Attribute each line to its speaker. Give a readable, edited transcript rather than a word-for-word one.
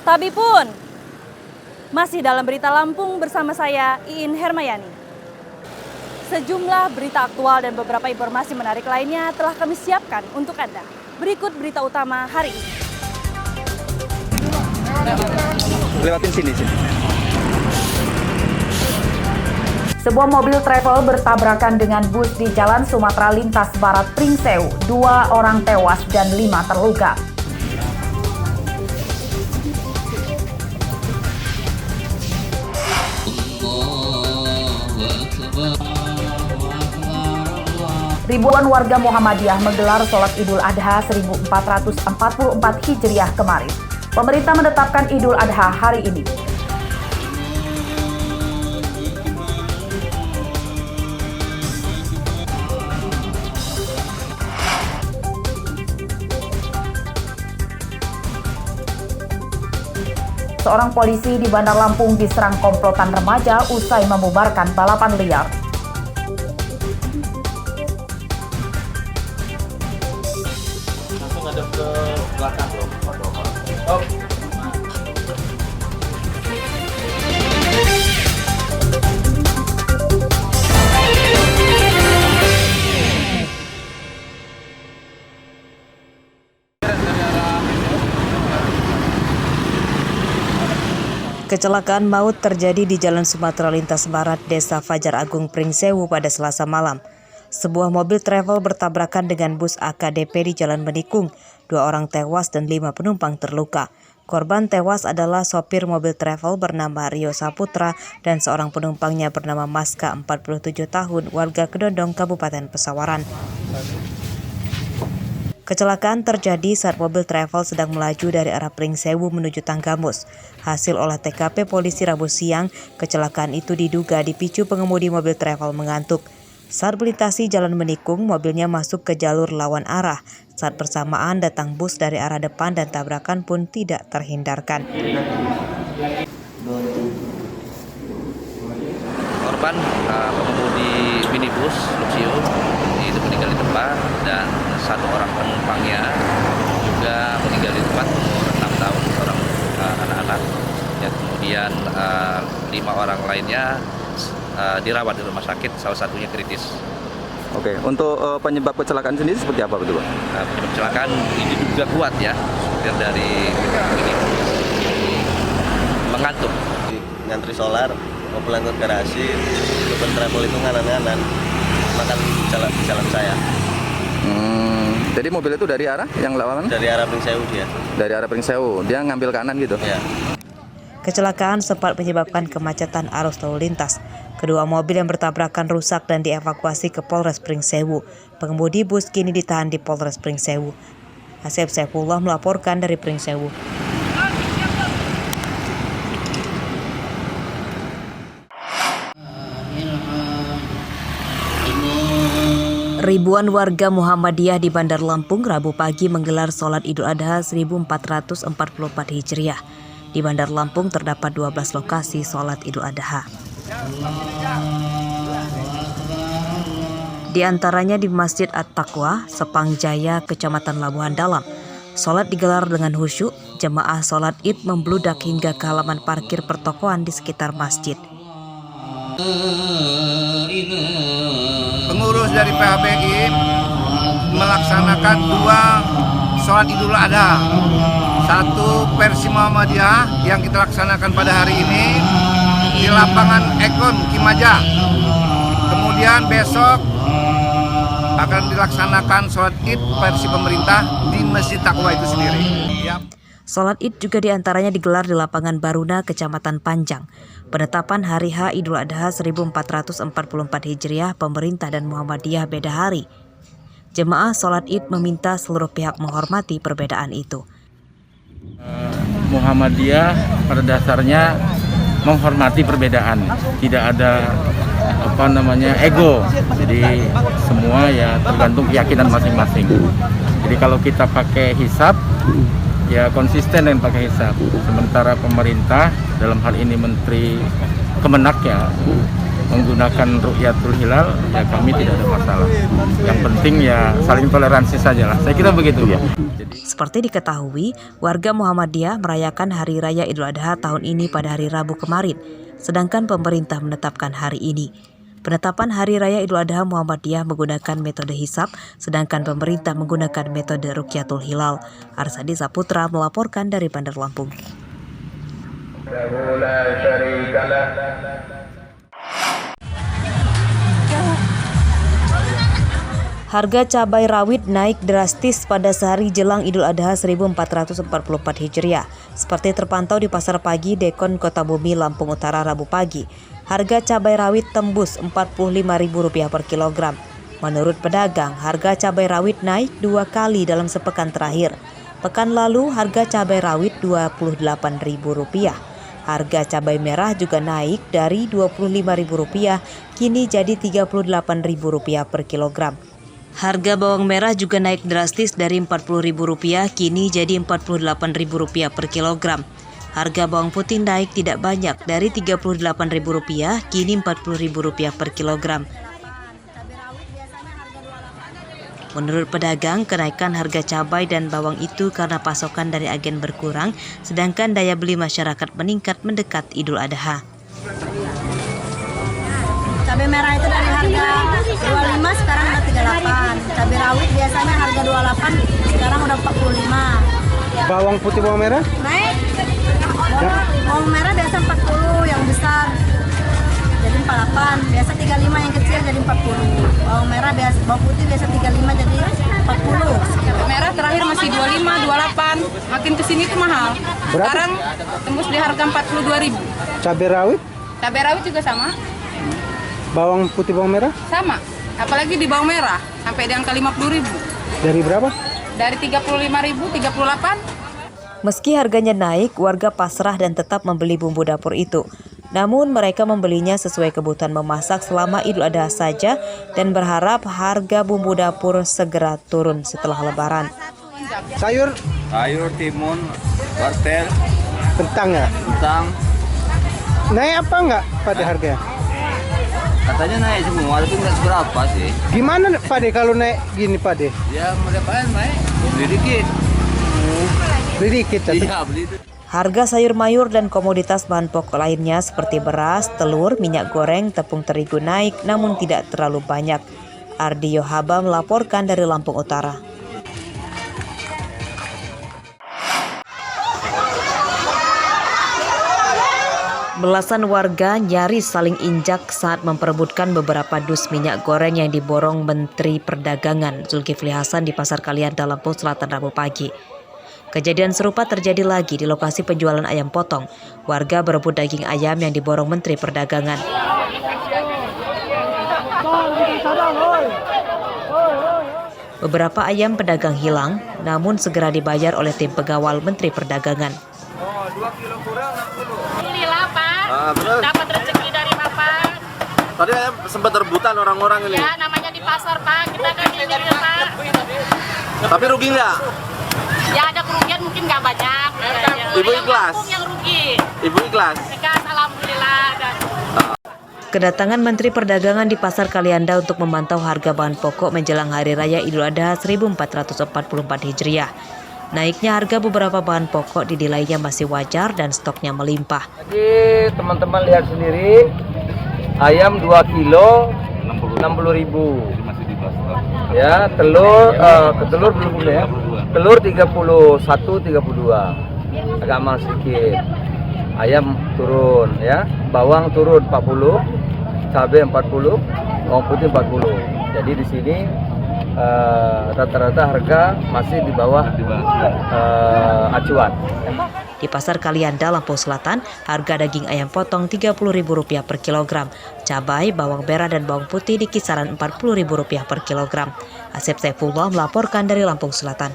Speaker 1: Tapi pun masih dalam berita Lampung bersama saya Iin Hermayani. Sejumlah berita aktual dan beberapa informasi menarik lainnya telah kami siapkan untuk Anda. Berikut berita utama hari ini.
Speaker 2: Lewatin sini.
Speaker 3: Sebuah mobil travel bertabrakan dengan bus di Jalan Sumatera Lintas Barat Pringsewu. 2 orang tewas dan 5 terluka. Ribuan warga Muhammadiyah menggelar sholat Idul Adha 1444 Hijriah kemarin. Pemerintah menetapkan Idul Adha hari ini. Seorang polisi di Bandar Lampung diserang komplotan remaja usai membubarkan balapan liar.
Speaker 4: Langsung ada ke belakang dong. Oh.
Speaker 5: Kecelakaan maut terjadi di Jalan Sumatera Lintas Barat, Desa Fajar Agung, Pringsewu pada Selasa malam. Sebuah mobil travel bertabrakan dengan bus AKDP di Jalan Menikung. 2 orang tewas dan 5 penumpang terluka. Korban tewas adalah sopir mobil travel bernama Rio Saputra dan seorang penumpangnya bernama Maska, 47 tahun, warga Kedondong, Kabupaten Pesawaran. Kecelakaan terjadi saat mobil travel sedang melaju dari arah Pringsewu menuju Tanggamus. Hasil olah TKP polisi Rabu siang, kecelakaan itu diduga dipicu pengemudi mobil travel mengantuk. Saat melintasi Jalan Menikung, mobilnya masuk ke jalur lawan arah. Saat bersamaan datang bus dari arah depan dan tabrakan pun tidak terhindarkan.
Speaker 6: Korban pengemudi minibus Luxio itu meninggal di tempat dan 1 orang penumpangnya juga meninggal di tempat, umur 6 tahun, seorang anak-anak. Ya, kemudian 5 orang lainnya dirawat di rumah sakit, salah satunya kritis.
Speaker 2: Oke, untuk penyebab kecelakaan sendiri seperti apa betul Pak?
Speaker 6: Kecelakaan ini juga kuat ya, supir dari minibus mengantuk.
Speaker 4: Ngantri solar, mau pulang ke garasi, beban travel itu nganan-nganan, makan jalan saya.
Speaker 2: Jadi mobil itu dari arah yang lawan?
Speaker 4: Dari arah Pringsewu dia.
Speaker 2: Dari arah Pringsewu, dia ngambil kanan gitu?
Speaker 4: Ya.
Speaker 5: Kecelakaan sempat menyebabkan kemacetan arus lalu lintas. Kedua mobil yang bertabrakan rusak dan dievakuasi ke Polres Pringsewu. Pengemudi bus kini ditahan di Polres Pringsewu. Asep Saifullah melaporkan dari Pringsewu. Ribuan warga Muhammadiyah di Bandar Lampung Rabu pagi menggelar sholat Idul Adha 1444 Hijriah. Di Bandar Lampung terdapat 12 lokasi sholat Idul Adha. Di antaranya di Masjid At-Taqwa, Sepang Jaya, Kecamatan Labuhan Dalam. Sholat digelar dengan khusyuk, jemaah sholat Id membludak hingga ke halaman parkir pertokoan di sekitar masjid.
Speaker 7: Pengurus dari PHBI melaksanakan 2 sholat Idul Adha. 1 versi Muhammadiyah yang kita laksanakan pada hari ini di lapangan Ekon Kimaja. Kemudian besok akan dilaksanakan sholat Id versi pemerintah di Masjid Taqwa itu sendiri.
Speaker 5: Sholat Id juga diantaranya digelar di lapangan Baruna, Kecamatan Panjang. Penetapan hari H Idul Adha 1444 Hijriah, pemerintah dan Muhammadiyah beda hari. Jemaah sholat Id meminta seluruh pihak menghormati perbedaan itu.
Speaker 8: Muhammadiyah pada dasarnya menghormati perbedaan, tidak ada ego. Jadi semua ya tergantung keyakinan masing-masing. Jadi kalau kita pakai hisab, ya konsisten dengan pakai hisab. Sementara pemerintah dalam hal ini Menteri Kemenak ya menggunakan Ru'yatul Hilal, ya kami tidak ada masalah. Yang penting ya saling toleransi saja lah. Saya kira begitu ya.
Speaker 5: Seperti diketahui, warga Muhammadiyah merayakan Hari Raya Idul Adha tahun ini pada hari Rabu kemarin, sedangkan pemerintah menetapkan hari ini. Penetapan Hari Raya Idul Adha Muhammadiyah menggunakan metode hisab, sedangkan pemerintah menggunakan metode Rukyatul Hilal. Arsadi Saputra melaporkan dari Bandar Lampung. Harga cabai rawit naik drastis pada sehari jelang Idul Adha 1444 Hijriah. Seperti terpantau di Pasar Pagi Dekon Kota Bumi, Lampung Utara Rabu pagi, harga cabai rawit tembus Rp45.000 per kilogram. Menurut pedagang, harga cabai rawit naik 2 kali dalam sepekan terakhir. Pekan lalu harga cabai rawit Rp28.000. Harga cabai merah juga naik dari Rp25.000 kini jadi Rp38.000 per kilogram. Harga bawang merah juga naik drastis dari Rp40.000 kini jadi Rp48.000 per kilogram. Harga bawang putih naik tidak banyak dari Rp38.000 kini Rp40.000 per kilogram. Menurut pedagang, kenaikan harga cabai dan bawang itu karena pasokan dari agen berkurang, sedangkan daya beli masyarakat meningkat mendekat Idul Adha.
Speaker 9: Cabai merah itu dari harga 25 sekarang udah 38. Cabai rawit biasanya harga 28 sekarang udah 45.
Speaker 10: Bawang putih, bawang merah?
Speaker 9: Naik. Bawang merah biasa 40 yang besar jadi 48. Biasa 35 yang kecil jadi 40. Bawang merah biasa, bawang putih biasa 35 jadi 40.
Speaker 11: Merah terakhir masih 25, 28. Makin kesini tuh mahal.
Speaker 10: Berapa?
Speaker 11: Sekarang tembus di harga 42.000.
Speaker 10: Cabai rawit?
Speaker 11: Cabai rawit juga sama.
Speaker 10: Bawang putih, bawang merah?
Speaker 11: Sama. Apalagi di bawang merah sampai di angka 50.000.
Speaker 10: Dari berapa?
Speaker 11: Dari 35.000, 38.
Speaker 5: Meski harganya naik, warga pasrah dan tetap membeli bumbu dapur itu. Namun mereka membelinya sesuai kebutuhan memasak selama Idul Adha saja dan berharap harga bumbu dapur segera turun setelah Lebaran.
Speaker 10: Sayur?
Speaker 4: Sayur, timun, wortel,
Speaker 10: Kentang ya?
Speaker 4: kentang.
Speaker 10: Naik apa enggak pada harganya?
Speaker 4: Katanya naik semua, tapi nggak seberapa sih.
Speaker 10: Gimana Pak De kalau naik gini Pak De?
Speaker 4: Ya mau diapain naik? Beli dikit.
Speaker 10: Beli dikit tapi.
Speaker 4: Iya beli itu.
Speaker 5: Harga sayur mayur dan komoditas bahan pokok lainnya seperti beras, telur, minyak goreng, tepung terigu naik namun tidak terlalu banyak. Ardi Yohaba melaporkan dari Lampung Utara. Belasan warga nyaris saling injak saat memperebutkan beberapa dus minyak goreng yang diborong Menteri Perdagangan Zulkifli Hasan di Pasar Kalianda, Lampung Selatan Rabu pagi. Kejadian serupa terjadi lagi di lokasi penjualan ayam potong. Warga berebut daging ayam yang diborong Menteri Perdagangan. Beberapa ayam pedagang hilang, namun segera dibayar oleh tim pengawal Menteri Perdagangan.
Speaker 11: Alhamdulillah Pak, dapat rezeki dari Bapak.
Speaker 4: Tadi sempat rebutan orang-orang ini.
Speaker 11: Ya namanya di pasar Pak, kita kan nyari Pak.
Speaker 4: Tapi rugi nggak?
Speaker 11: Ya ada kerugian mungkin nggak banyak.
Speaker 4: Ibu ikhlas?
Speaker 11: Yang rugi.
Speaker 4: Ibu ikhlas?
Speaker 11: Ikhlas, alhamdulillah.
Speaker 5: Kedatangan Menteri Perdagangan di Pasar Kalianda untuk memantau harga bahan pokok menjelang Hari Raya Idul Adha 1444 Hijriah. Naiknya harga beberapa bahan pokok dinilainya masih wajar dan stoknya melimpah.
Speaker 12: Jadi teman-teman lihat sendiri, ayam 2 kilo 60.000. Ya, telur telur belum ya. Telur 31, 32. Agak mahal sedikit. Ayam turun ya, bawang turun 40, cabai 40, bawang putih 40. Jadi di sini rata-rata harga masih di bawah acuan.
Speaker 5: Di Pasar Kalianda, Lampung Selatan, harga daging ayam potong Rp30.000 per kilogram. Cabai, bawang merah dan bawang putih di kisaran Rp40.000 per kilogram. Asep Saifullah melaporkan dari Lampung Selatan.